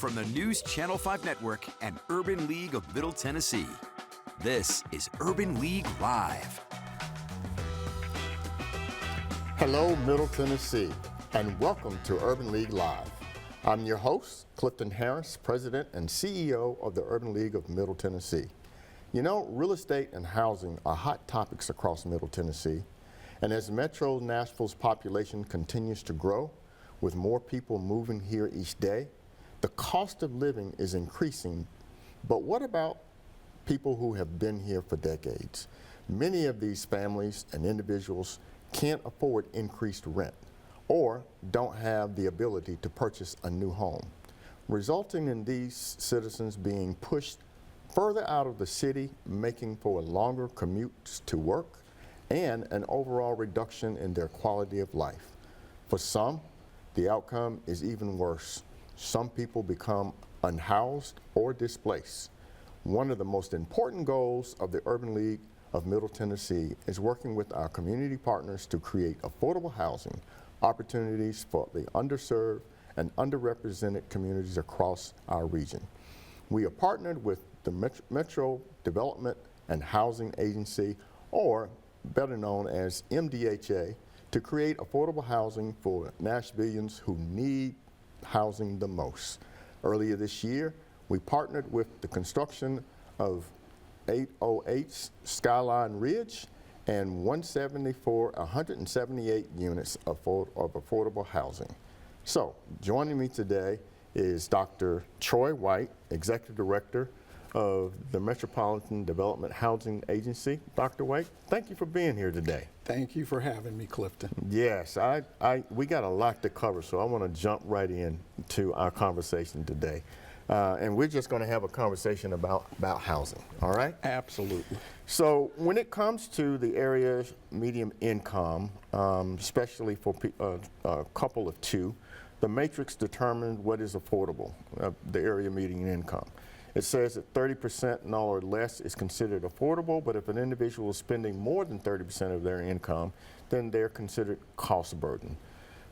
from the News Channel 5 Network and Urban League of Middle Tennessee. This is Urban League Live. Hello, Middle Tennessee, and welcome to Urban League Live. I'm your host, Clifton Harris, President and CEO of the Urban League of Middle Tennessee. You know, real estate and housing are hot topics across Middle Tennessee, and as Metro Nashville's population continues to grow, with more people moving here each day, the cost of living is increasing. But what about people who have been here for decades? Many of these families and individuals can't afford increased rent or don't have the ability to purchase a new home, resulting in these citizens being pushed further out of the city, making for longer commutes to work and an overall reduction in their quality of life. For some, the outcome is even worse. Some people become unhoused or displaced. One of the most important goals of the Urban League of Middle Tennessee is working with our community partners to create affordable housing opportunities for the underserved and underrepresented communities across our region. We are partnered with the Metro Development and Housing Agency, or better known as MDHA, to create affordable housing for Nashvillians who need housing the most. Earlier this year, we partnered with the construction of 808 Skyline Ridge and 178 units of affordable housing. So, joining me today is Dr. Troy White, Executive Director of the Metropolitan Development Housing Agency. Dr. White, thank you for being here today. Thank you for having me, Clifton. Yes, we got a lot to cover, so I want to jump right into our conversation today. And we're just going to have a conversation about housing, all right? Absolutely. So when it comes to the area's median income, especially for a couple of two, the matrix determined what is affordable, the area median income. It says that 30% and all or less is considered affordable, but if an individual is spending more than 30% of their income, then they're considered cost burden.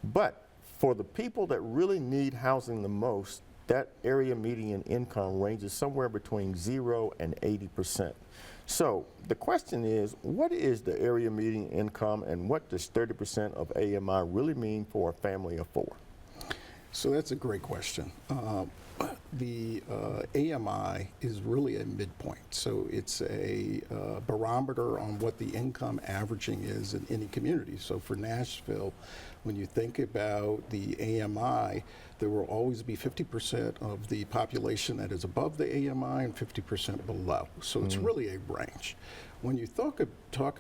But for the people that really need housing the most, that area median income ranges somewhere between 0 and 80%. So the question is, what is the area median income and what does 30% of AMI really mean for a family of four? So that's a great question. The AMI is really a midpoint. So it's a barometer on what the income averaging is in any community. So for Nashville, when you think about the AMI, there will always be 50% of the population that is above the AMI and 50% below. So it's really a range. When you talk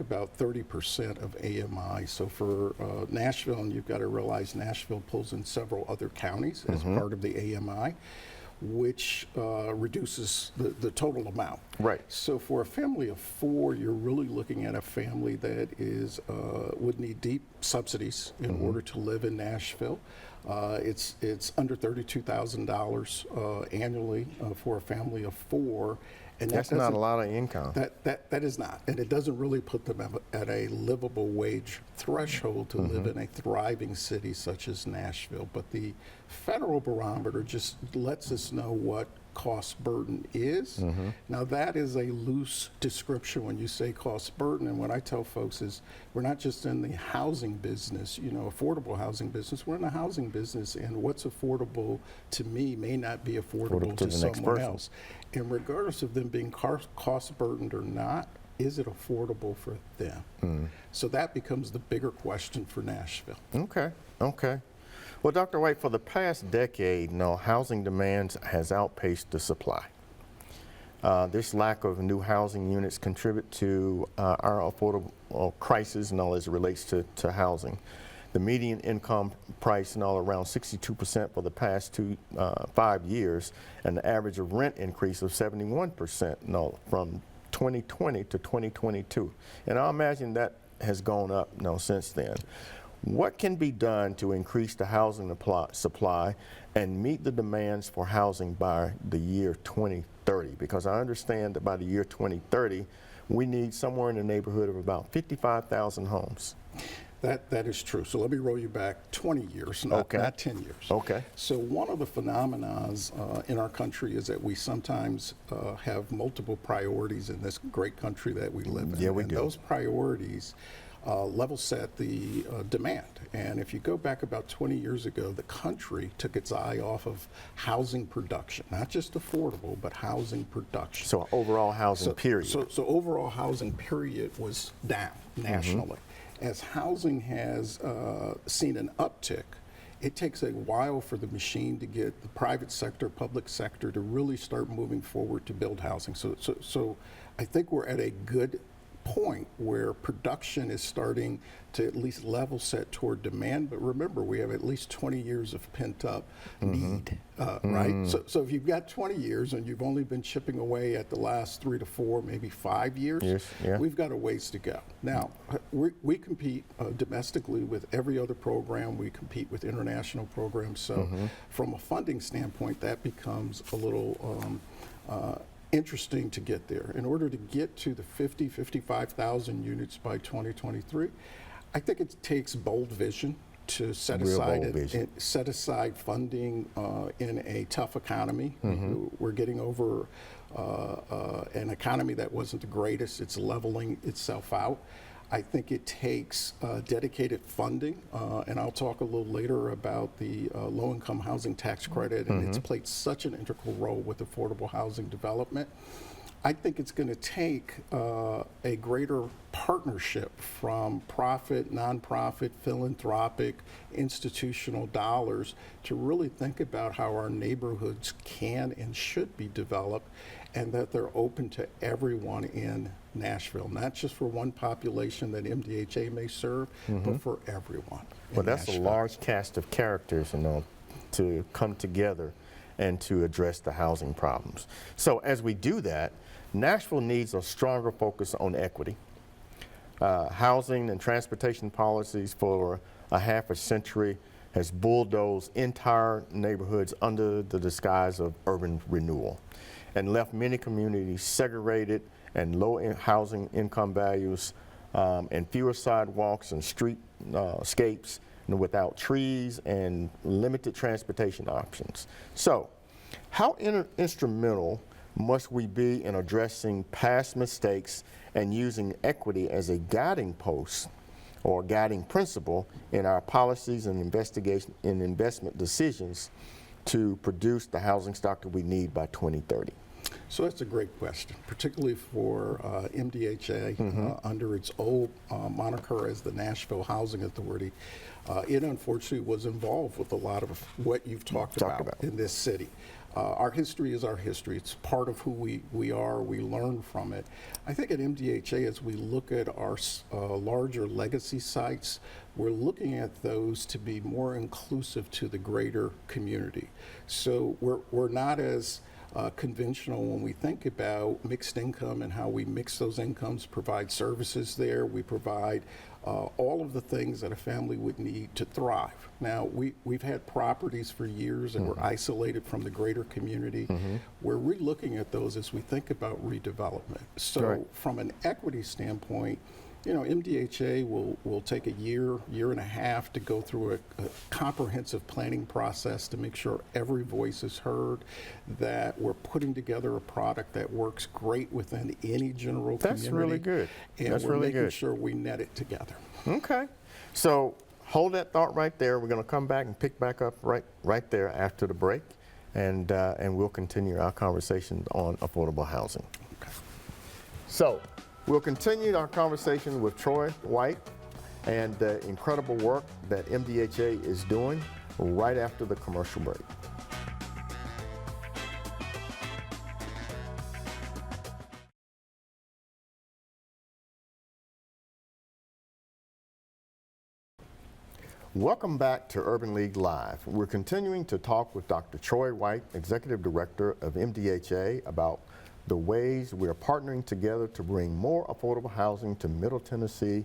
about 30% of AMI, so for Nashville, and you've got to realize Nashville pulls in several other counties as part of the AMI, which reduces the total amount. Right. So for a family of four, you're really looking at a family that is would need deep subsidies in order to live in Nashville. It's under $32,000 annually for a family of four. And that's not a lot of income. That is not, and it doesn't really put them at a livable wage threshold to live in a thriving city such as Nashville. But the federal barometer just lets us know what cost burden is. Now that is a loose description when you say cost burden, and what I tell folks is we're not just in the housing business, affordable housing business, we're in the housing business, and what's affordable to me may not be affordable to someone else. And regardless of them being cost burdened or not, is it affordable for them? So that becomes the bigger question for Nashville. Okay. Well, Dr. White, for the past decade, housing demands has outpaced the supply. This lack of new housing units contribute to our affordable crisis and all as it relates to housing. The median income price around 62% for the past 5 years, and the average of rent increase of 71% from 2020 to 2022. And I imagine that has gone up since then. What can be done to increase the housing supply and meet the demands for housing by the year 2030? Because I understand that by the year 2030, we need somewhere in the neighborhood of about 55,000 homes. That is true. So let me roll you back 20 years, not 10 years. Okay. So one of the phenomena in our country is that we sometimes have multiple priorities in this great country that we live in. Yeah, we and do. Those priorities level set the demand. And if you go back about 20 years ago, the country took its eye off of housing production, not just affordable, but housing production. So overall housing period. So overall housing period was down nationally. As housing has seen an uptick, it takes a while for the machine to get the private sector, public sector to really start moving forward to build housing. So I think we're at a good point where production is starting to at least level set toward demand. But remember, we have at least 20 years of pent up need, right? So if you've got 20 years and you've only been chipping away at the last 3 to 4, maybe 5 years, we've got a ways to go. Now, we compete domestically with every other program. We compete with international programs. So from a funding standpoint, that becomes a little interesting to get there. In order to get to the 55,000 units by 2023, I think it takes bold vision to set aside funding in a tough economy. We're getting over an economy that wasn't the greatest. It's leveling itself out. I think it takes dedicated funding, and I'll talk a little later about the low-income housing tax credit, and it's played such an integral role with affordable housing development. I think it's going to take a greater partnership from profit, nonprofit, philanthropic, institutional dollars to really think about how our neighborhoods can and should be developed, and that they're open to everyone in Nashville, not just for one population that MDHA may serve, but for everyone. Well, that's Nashville. A large cast of characters, to come together and to address the housing problems. So as we do that, Nashville needs a stronger focus on equity. Housing and transportation policies for a half a century has bulldozed entire neighborhoods under the disguise of urban renewal and left many communities segregated and low housing income values and fewer sidewalks and streetscapes without trees and limited transportation options. So how instrumental must we be in addressing past mistakes and using equity as a guiding post or guiding principle in our policies and investigation and investment decisions to produce the housing stock that we need by 2030? So that's a great question, particularly for MDHA under its old moniker as the Nashville Housing Authority. It unfortunately was involved with a lot of what you've talked about in this city. Our history is our history. It's part of who we are. We learn from it. I think at MDHA, as we look at our larger legacy sites, we're looking at those to be more inclusive to the greater community. So we're not as conventional when we think about mixed income and how we mix those incomes, provide services there. We provide all of the things that a family would need to thrive. Now, we've had properties for years and we're isolated from the greater community. We're re-looking at those as we think about redevelopment. So from an equity standpoint, MDHA will take a year and a half to go through a comprehensive planning process to make sure every voice is heard, that we're putting together a product that works great within any general community. That's really good. And we're making sure we net it together. Okay. So hold that thought right there. We're going to come back and pick back up right there after the break, and we'll continue our conversation on affordable housing. Okay. So we'll continue our conversation with Troy White and the incredible work that MDHA is doing right after the commercial break. Welcome back to Urban League Live. We're continuing to talk with Dr. Troy White, Executive Director of MDHA, about the ways we are partnering together to bring more affordable housing to Middle Tennessee,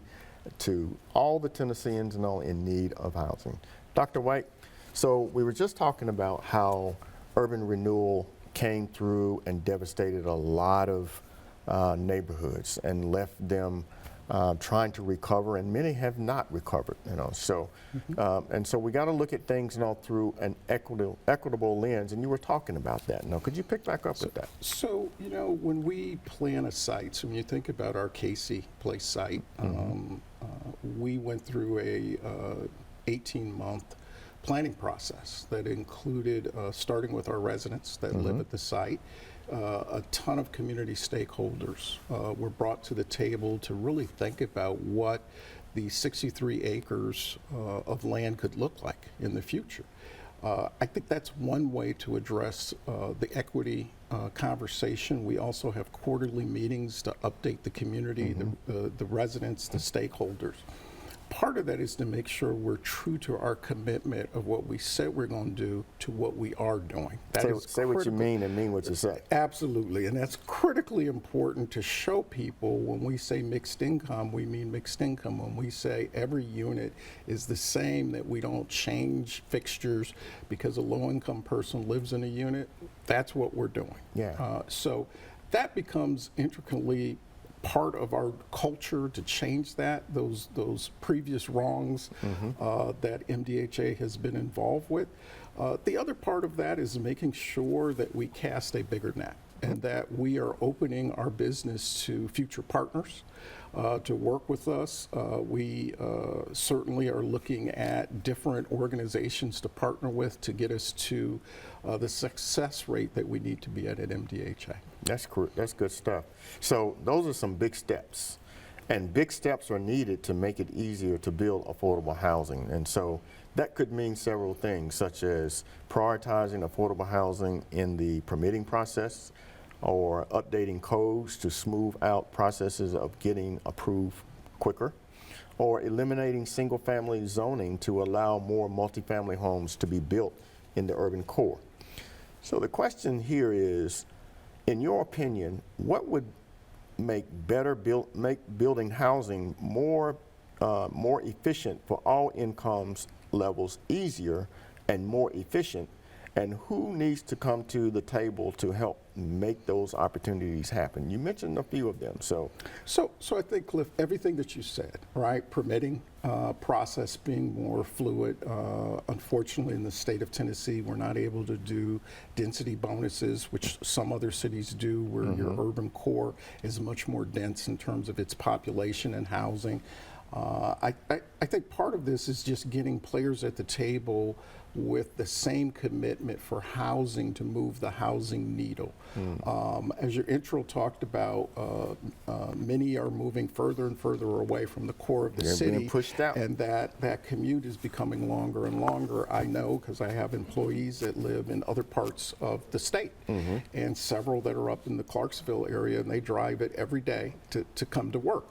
to all the Tennesseans in need of housing. Dr. White, so we were just talking about how urban renewal came through and devastated a lot of neighborhoods and left them trying to recover, and many have not recovered. So and so we got to look at things through an equitable lens. And you were talking about that. Could you pick back up with that? So, when we plan a site, so when you think about our Casey Place site, we went through a 18-month planning process that included starting with our residents that live at the site. A ton of community stakeholders were brought to the table to really think about what the 63 acres of land could look like in the future. I think that's one way to address the equity conversation. We also have quarterly meetings to update the community, the residents, the stakeholders. Part of that is to make sure we're true to our commitment of what we said we're going to do to what we are doing. Say what you mean and mean what you say. Absolutely, and that's critically important to show people. When we say mixed income, we mean mixed income. When we say every unit is the same, that we don't change fixtures because a low-income person lives in a unit, that's what we're doing. Yeah. So that becomes intricately part of our culture to change those previous wrongs that MDHA has been involved with. The other part of that is making sure that we cast a bigger net and that we are opening our business to future partners to work with us. We certainly are looking at different organizations to partner with to get us to the success rate that we need to be at MDHA. That's good stuff. So those are some big steps, and big steps are needed to make it easier to build affordable housing. And so that could mean several things, such as prioritizing affordable housing in the permitting process, or updating codes to smooth out processes of getting approved quicker, or eliminating single-family zoning to allow more multifamily homes to be built in the urban core. So the question here is, in your opinion, what would make building housing more efficient for all incomes levels easier and more efficient, and who needs to come to the table to help make those opportunities happen? You mentioned a few of them. So I think, Cliff, everything that you said, right? Permitting process being more fluid. Unfortunately, in the state of Tennessee, we're not able to do density bonuses, which some other cities do, where your urban core is much more dense in terms of its population and housing. I think part of this is just getting players at the table with the same commitment for housing to move the housing needle. As your intro talked about, many are moving further and further away from the core of the city, being pushed out, and that commute is becoming longer and longer. I know because I have employees that live in other parts of the state, and several that are up in the Clarksville area, and they drive it every day to come to work.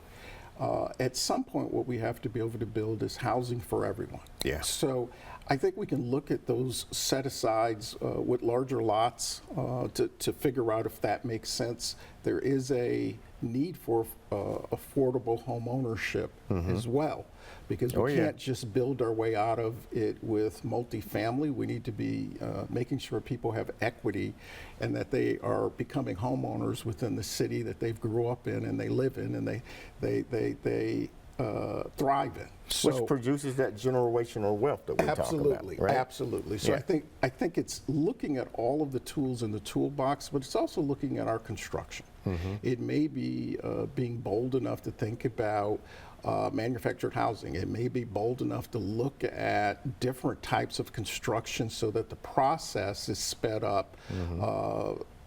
At some point, what we have to be able to build is housing for everyone. Yeah. So I think we can look at those set-asides with larger lots to figure out if that makes sense. There is a need for affordable home ownership as well, because we can't just build our way out of it with multifamily. We need to be making sure people have equity and that they are becoming homeowners within the city that they've grew up in and they live in and they thrive in. Which produces that generational wealth that we talk about, right? Absolutely. So I think it's looking at all of the tools in the toolbox, but it's also looking at our construction. It may be being bold enough to think about manufactured housing. It may be bold enough to look at different types of construction so that the process is sped up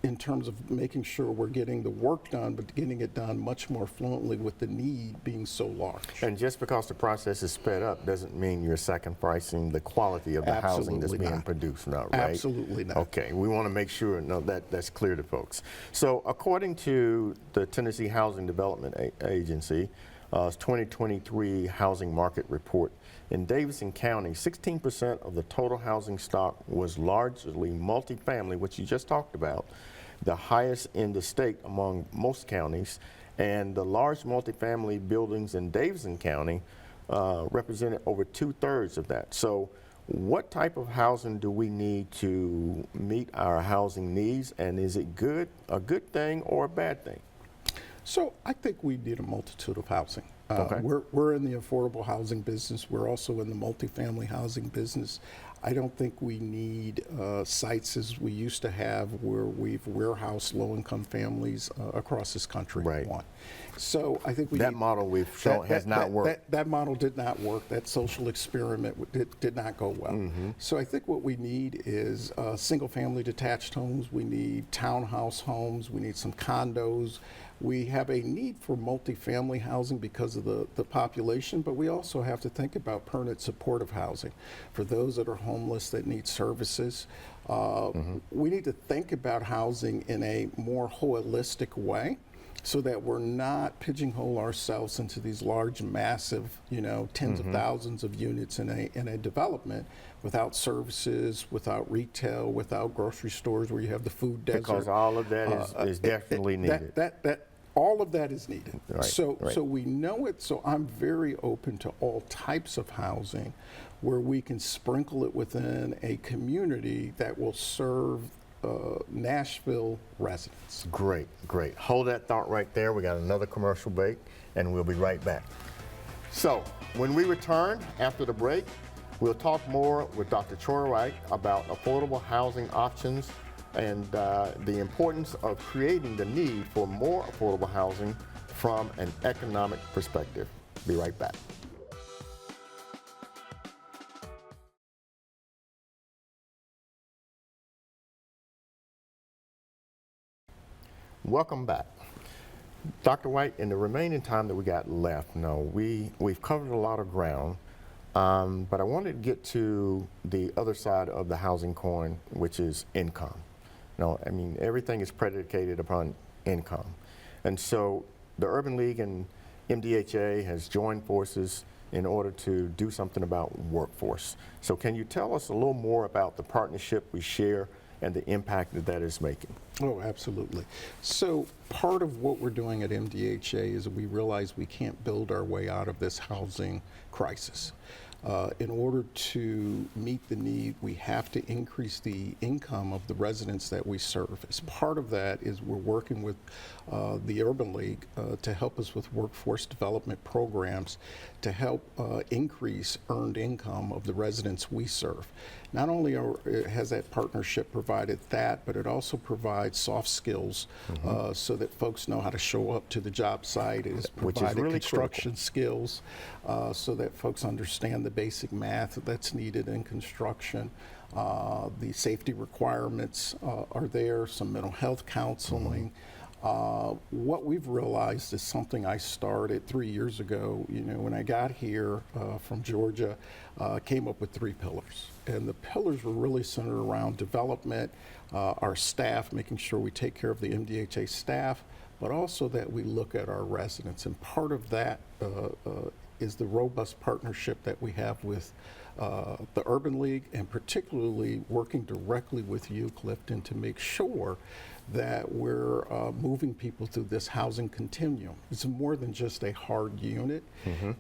in terms of making sure we're getting the work done, but getting it done much more fluently with the need being so large. And just because the process is sped up doesn't mean you're sacrificing the quality of the housing that's being produced, right? Absolutely not. Okay, we want to make sure that's clear to folks. So according to the Tennessee Housing Development Agency, 2023 housing market report, in Davidson County, 16% of the total housing stock was largely multifamily, which you just talked about, the highest in the state among most counties, and the large multifamily buildings in Davidson County represented over 2/3 of that. So what type of housing do we need to meet our housing needs, and is it a good thing or a bad thing? So I think we need a multitude of housing. Okay. We're in the affordable housing business. We're also in the multifamily housing business. I don't think we need sites as we used to have where we've warehoused low-income families across this country. Right. One. So I think we That need, model we've shown has not worked. That model did not work. That social experiment did not go well. Mm-hmm. So I think what we need is single-family detached homes. We need townhouse homes. We need some condos. We have a need for multifamily housing because of the population, but we also have to think about permanent supportive housing for those that are homeless that need services. We need to think about housing in a more holistic way so that we're not pigeonhole ourselves into these large, massive, tens of thousands of units in a development without services, without retail, without grocery stores where you have the food desert. Because all of that is definitely needed. All of that is needed. Right, so right. so we know it. So I'm very open to all types of housing where we can sprinkle it within a community that will serve Nashville residents. Great, great. Hold that thought right there. We got another commercial break, and we'll be right back. So, when we return after the break, we'll talk more with Dr. Troy Wright about affordable housing options and the importance of creating the need for more affordable housing from an economic perspective. Be right back. Welcome back. Dr. White, in the remaining time that we got left, we've covered a lot of ground, but I wanted to get to the other side of the housing coin, which is income. Everything is predicated upon income. And so the Urban League and MDHA has joined forces in order to do something about workforce. So can you tell us a little more about the partnership we share and the impact that that is making? Oh, absolutely. So part of what we're doing at MDHA is we realize we can't build our way out of this housing crisis. In order to meet the need, we have to increase the income of the residents that we serve. As part of that is we're working with the Urban League to help us with workforce development programs to help increase earned income of the residents we serve. Not only has that partnership provided that, but it also provides soft skills so that folks know how to show up to the job site. It has provided really construction skills so that folks understand the basic math that's needed in construction. The safety requirements are there, some mental health counseling. What we've realized is something I started 3 years ago. When I got here from Georgia, came up with 3 pillars. And the pillars were really centered around development, our staff, making sure we take care of the MDHA staff, but also that we look at our residents. And part of that is the robust partnership that we have with the Urban League, and particularly working directly with you, Clifton, to make sure that we're moving people through this housing continuum. It's more than just a hard unit.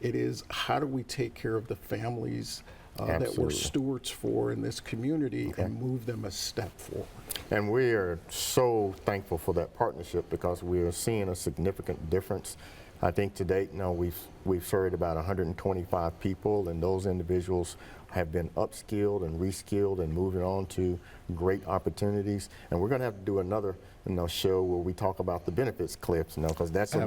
It is, how do we take care of the families that we're stewards for in this community and move them a step forward? And we are so thankful for that partnership because we are seeing a significant difference. I think to date, we've served about 125 people, and those individuals have been upskilled and reskilled and moving on to great opportunities. And we're going to have to do another show where we talk about the benefits cliffs, because that's a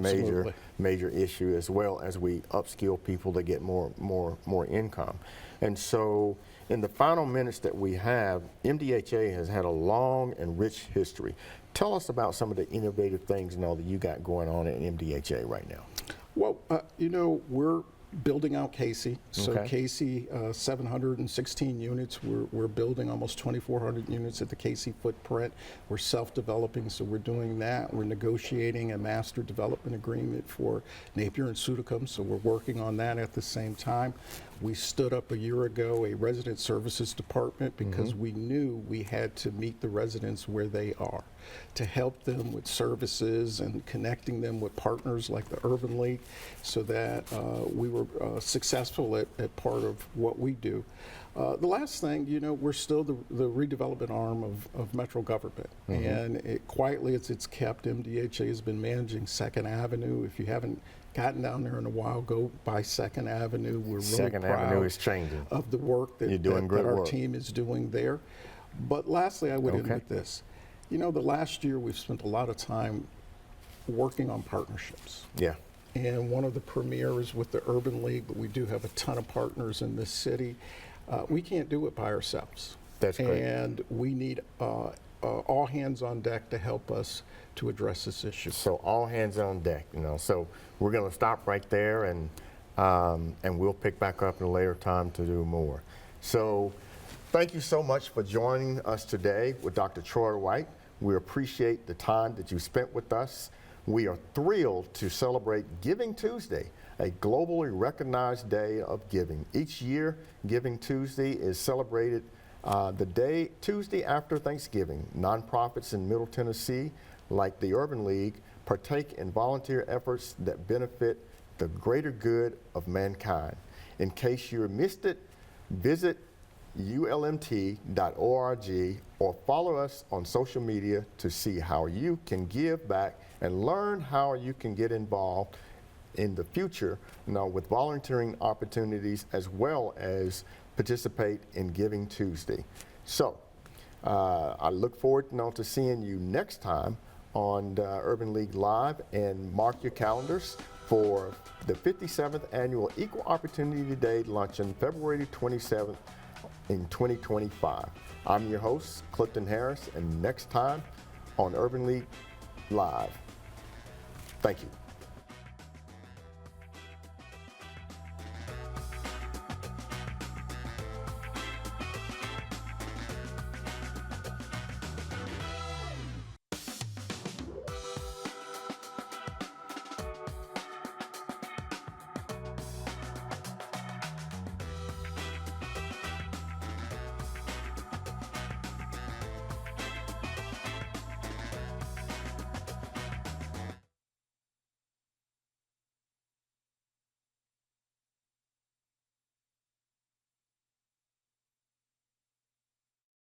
major issue, as well as we upskill people to get more income. And so in the final minutes that we have, MDHA has had a long and rich history. Tell us about some of the innovative things that you got going on at MDHA right now. Well, we're building out Casey. So Okay. Casey, 716 units. We're building almost 2,400 units at the Casey footprint. We're self-developing, so we're doing that. We're negotiating a master development agreement for Napier and Sudicum, so we're working on that at the same time. We stood up a year ago a resident services department because we knew we had to meet the residents where they are, to help them with services and connecting them with partners like the Urban League, so that we were successful at part of what we do. The last thing, we're still the redevelopment arm of Metro government. And quietly, it's kept. MDHA has been managing 2nd Avenue. If you haven't gotten down there in a while, go by 2nd Avenue. We're really Second proud Avenue is changing. of the work that, You're doing great our work. team is doing there. But lastly, I would end Okay. with this. The last year we've spent a lot of time working on partnerships. Yeah. And one of the premieres with the Urban League, but we do have a ton of partners in this city. We can't do it by ourselves. That's great. And we need all hands on deck to help us to address this issue. So all hands on deck, So we're going to stop right there, and we'll pick back up in a later time to do more. So thank you so much for joining us today with Dr. Troy White. We appreciate the time that you spent with us. We are thrilled to celebrate Giving Tuesday, a globally recognized day of giving. Each year, Giving Tuesday is celebrated the Tuesday after Thanksgiving. Nonprofits in Middle Tennessee, like the Urban League, partake in volunteer efforts that benefit the greater good of mankind. In case you missed it, visit ulmt.org or follow us on social media to see how you can give back and learn how you can get involved in the future with volunteering opportunities, as well as participate in Giving Tuesday. So I look forward to seeing you next time on Urban League Live, and mark your calendars for the 57th Annual Equal Opportunity Day Luncheon, February 27th in 2025. I'm your host, Clifton Harris, and next time on Urban League Live. Thank you.